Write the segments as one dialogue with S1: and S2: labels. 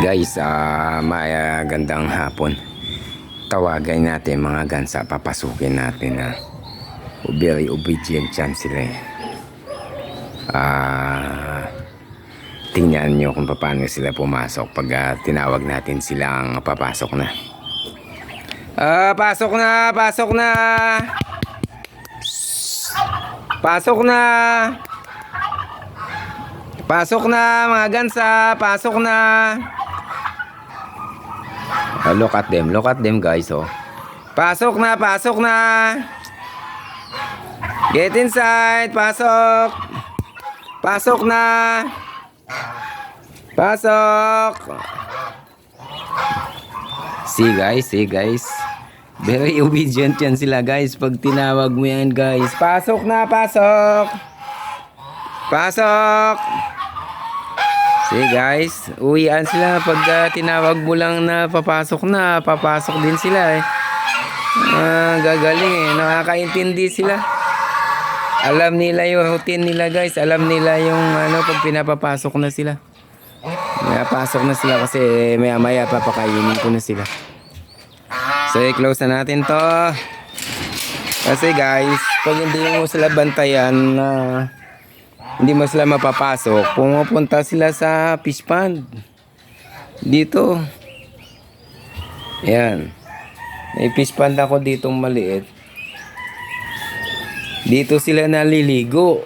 S1: Guys, magandang hapon. Tawagan natin mga gansa, papasukin natin na very obedient yan sila eh. Tingnan nyo kung paano sila pumasok pag tinawag natin silang papasok na. Pasok na, pasok na. Pasok na. Pasok na mga gansa, pasok na. Look at them guys, oh. Pasok na, pasok na. Get inside, pasok. Pasok na. Pasok. See guys. Very obedient yan sila guys pag tinawag mo yan guys. Pasok na, pasok. Pasok. See guys, uwian sila pag tinawag mo lang na papasok din sila eh. Gagaling eh, nakakaintindi sila. Alam nila yung routine nila guys, alam nila yung pag pinapapasok na sila. Pinapasok na sila kasi maya maya papakainin ko na sila. So i-close na natin to. Kasi guys, pag hindi mo sila bantayan na hindi mo sila mapapasok, pumupunta sila sa fish pond dito. Ayan, may fish pond ako ditong maliit. Dito sila naliligo.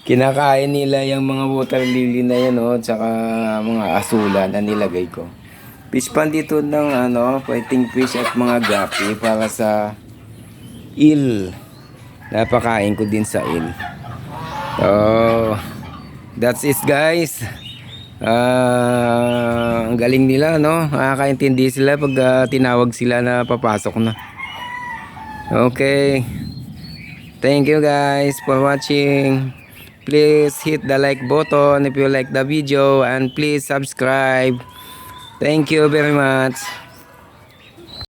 S1: Kinakain nila yung mga water lily na yan, oh, tsaka mga asula na nilagay ko. Fish pond dito ng fighting fish at mga gapi para sa eel. Napakain ko din sa eel. Oh, that's it guys. Ang galing nila, no? Nakakaintindi sila pag tinawag sila na papasok na. Okay. Thank you guys for watching. Please hit the like button if you like the video and please subscribe. Thank you very much.